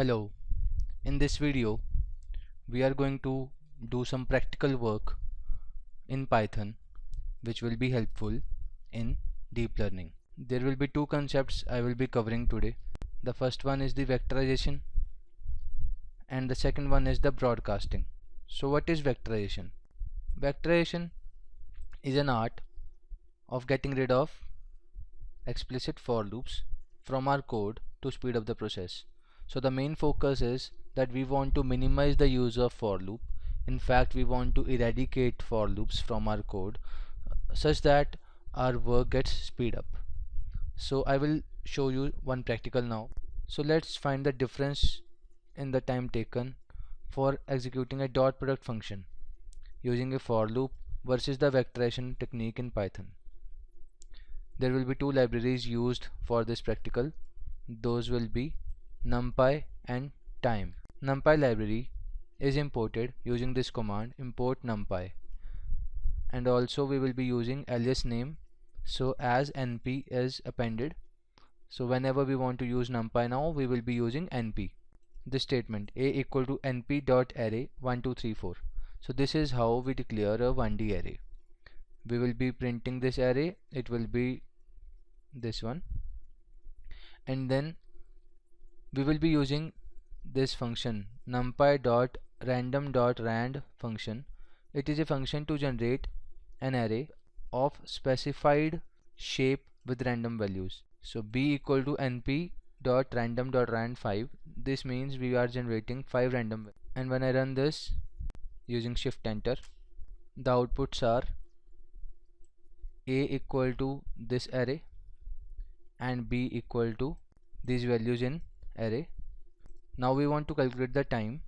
Hello, in this video we are going to do some practical work in Python which will be helpful in deep learning. There will be two concepts I will be covering today. The first one is the vectorization and the second one is the broadcasting. So what is vectorization? Vectorization is an art of getting rid of explicit for loops from our code to speed up the process. So the main focus is that we want to minimize the use of for loop. In fact, we want to eradicate for loops from our code such that our work gets speed up. So I will show you one practical now. So let's find the difference in the time taken for executing a dot product function using a for loop versus the vectorization technique in Python. There will be two libraries used for this practical. Those will be NumPy and time. NumPy library is imported using this command import NumPy, and also we will be using alias name, so as np is appended, so whenever we want to use NumPy now we will be using np. This statement a equal to np dot array 1234. So this is how we declare a 1D array. We will be printing this array, it will be this one, and then we will be using this function numpy.random.rand function. It is a function to generate an array of specified shape with random values. So b equal to np.random.rand5. This means we are generating 5 random values. And when I run this using shift enter, the outputs are a equal to this array and b equal to these values in array. Now we want to calculate the time.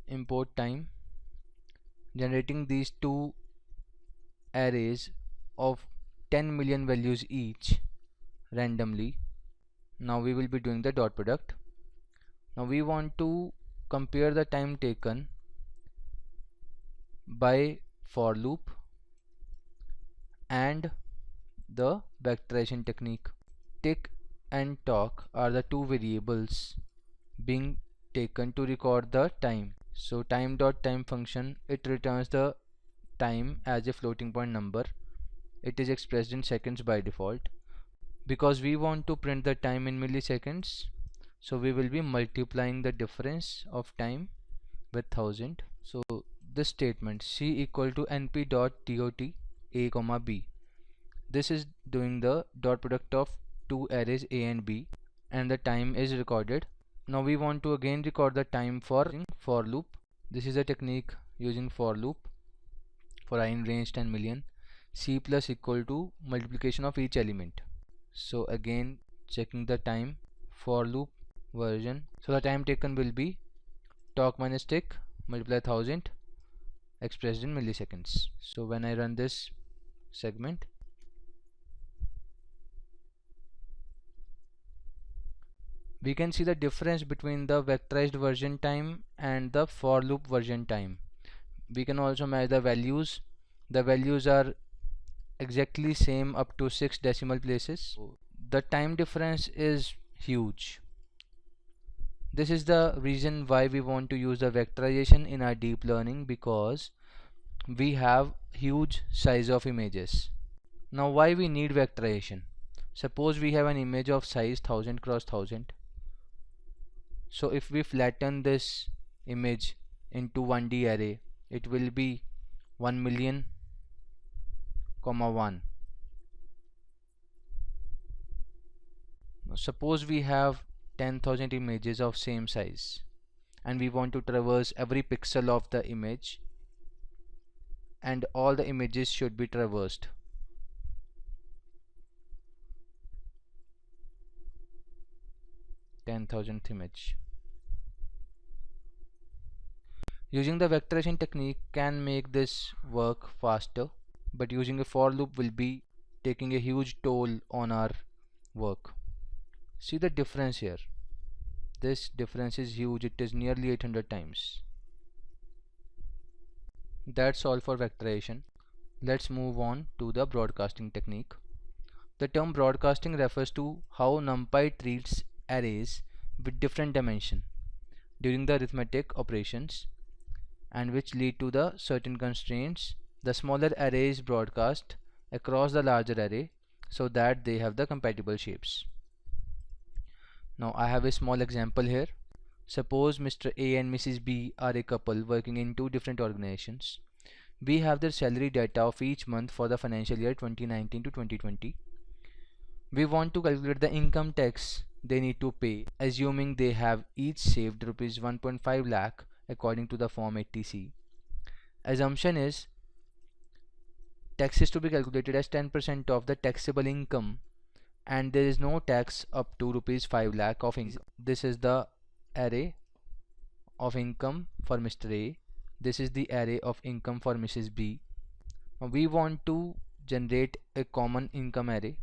Import time, generating these two arrays of 10 million values each randomly. Now we will be doing the dot product. Now we want to compare the time taken by for loop and the vectorization technique. Tick and talk are the two variables being taken to record the time. So time.time function, it returns the time as a floating point number. It is expressed in seconds by default. Because we want to print the time in milliseconds, so we will be multiplying the difference of time with 1000. So this statement c equal to np dot dot a comma b, this is doing the dot product of two arrays a and b, and the time is recorded. Now we want to again record the time for loop. This is a technique using for loop for I in range 10 million. C plus equal to multiplication of each element. So again checking the time, for loop version. So the time taken will be talk minus tick multiply 1000 expressed in milliseconds. So when I run this segment, we can see the difference between the vectorized version time and the for loop version time. We can also match the values. The values are exactly same up to 6 decimal places. The time difference is huge. This is the reason why we want to use the vectorization in our deep learning, because we have huge size of images. Now why we need vectorization? Suppose we have an image of size 1000 cross 1000. So if we flatten this image into 1D array, it will be 1 million, 1. Now suppose we have 10,000 images of same size and we want to traverse every pixel of the image, and all the images should be traversed. Image. Using the vectorization technique can make this work faster, but using a for loop will be taking a huge toll on our work. See the difference here. This difference is huge, it is nearly 800 times. That's all for vectorization. Let's move on to the broadcasting technique. The term broadcasting refers to how NumPy treats arrays with different dimension during the arithmetic operations and which lead to the certain constraints. The smaller array is broadcast across the larger array so that they have the compatible shapes. Now I have a small example here. Suppose Mr. A and Mrs. B are a couple working in two different organizations. We have their salary data of each month for the financial year 2019 to 2020. We want to calculate the income tax they need to pay, assuming they have each saved rupees 1.5 lakh according to the form 80C. Assumption is tax is to be calculated as 10% of the taxable income and there is no tax up to rupees 5 lakh of income. This is the array of income for Mr. A. This is the array of income for Mrs. B. Now we want to generate a common income array.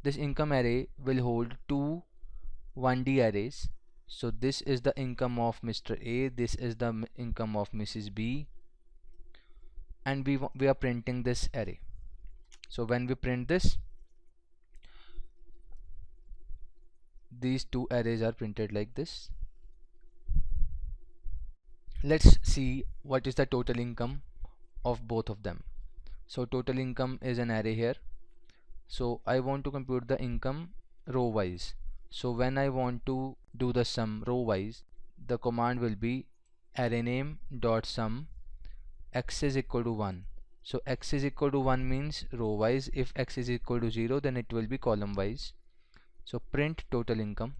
This income array will hold two 1D arrays. So this is the income of Mr. A, this is the income of Mrs. B, and we are printing this array. So when we print this, these two arrays are printed like this. Let's see what is the total income of both of them. So total income is an array here. So I want to compute the income row wise. So when I want to do the sum row wise, the command will be array name dot sum x is equal to 1. So x is equal to 1 means row wise. If x is equal to 0, then it will be column wise. So print total income.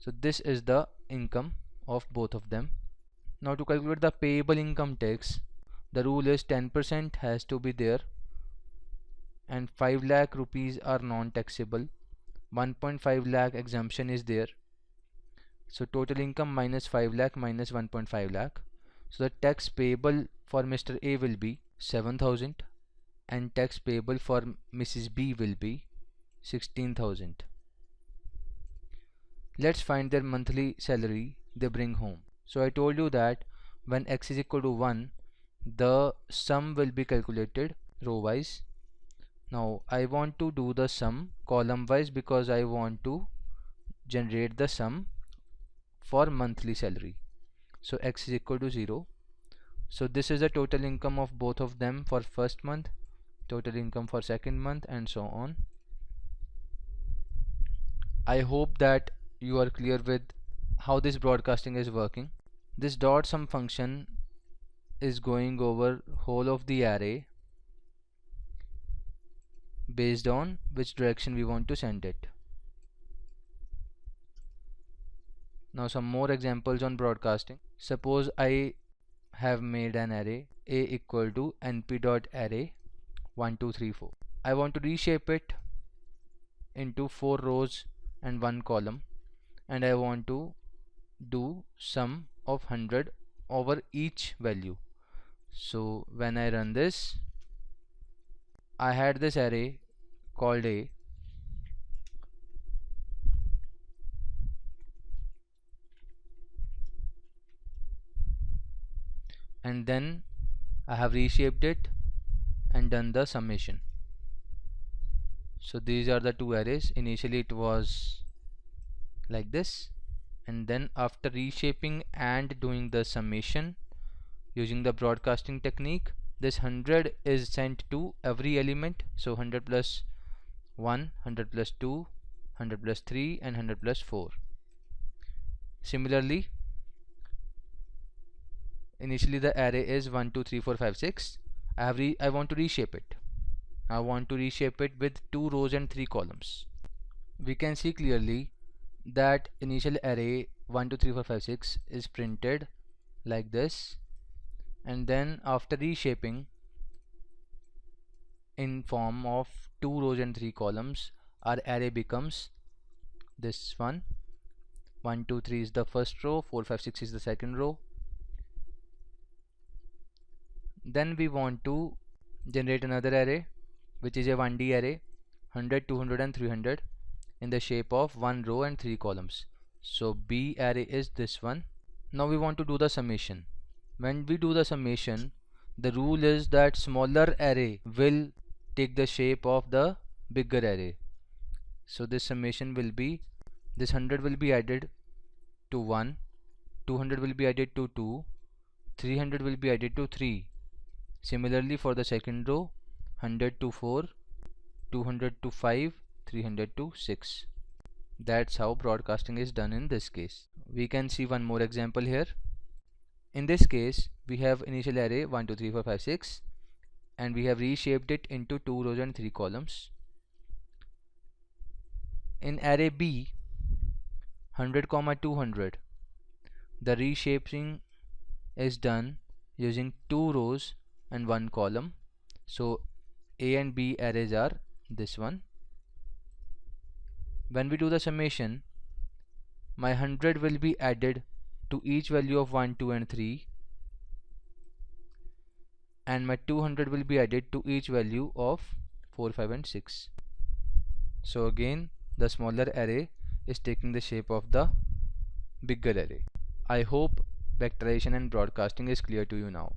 So this is the income of both of them. Now to calculate the payable income tax, the rule is 10% has to be there and 5 lakh rupees are non-taxable. 1.5 lakh exemption is there. So total income minus 5 lakh minus 1.5 lakh. So the tax payable for Mr. A will be 7,000 and tax payable for Mrs. B will be 16,000. Let's find their monthly salary they bring home. So I told you that when x is equal to 1, the sum will be calculated row wise. Now I want to do the sum column wise because I want to generate the sum for monthly salary. So x is equal to 0. So this is the total income of both of them for first month, total income for second month, and so on. I hope that you are clear with how this broadcasting is working. This dot sum function is going over whole of the array based on which direction we want to send it. Now some more examples on broadcasting. Suppose I have made an array a equal to np.array 1 2 3 4. I want to reshape it into 4 rows and 1 column, and I want to do sum of 100 over each value. So when I run this, I had this array called A, and then I have reshaped it and done the summation. So these are the two arrays. Initially it was like this, and then after reshaping and doing the summation using the broadcasting technique, this 100 is sent to every element. So 100 plus 1, 100 plus 2, 100 plus 3, and 100 plus 4. Similarly, initially the array is 1 2 3 4 5 6. I want to reshape it. I want to reshape it with 2 rows and 3 columns. We can see clearly that initial array 1 2 3 4 5 6 is printed like this, and then after reshaping in form of 2 rows and 3 columns, our array becomes this one. 1 2 3 is the first row, 4 5 6 is the second row. Then we want to generate another array which is a 1D array, 100 200 and 300, in the shape of 1 row and 3 columns. So B array is this one. Now we want to do the summation. When we do the summation, the rule is that smaller array will take the shape of the bigger array. So this summation will be, this 100 will be added to 1, 200 will be added to 2, 300 will be added to 3. Similarly for the second row, 100 to 4, 200 to 5, 300 to 6. That's how broadcasting is done in this case. We can see one more example here. In this case, we have initial array 1, 2, 3, 4, 5, 6, and we have reshaped it into 2 rows and 3 columns. In array B, 100, 200, the reshaping is done using 2 rows and 1 column. So A and B arrays are this one. When we do the summation, my 100 will be added to each value of 1, 2 and 3, and my 200 will be added to each value of 4, 5 and 6. So again, the smaller array is taking the shape of the bigger array. I hope vectorization and broadcasting is clear to you now.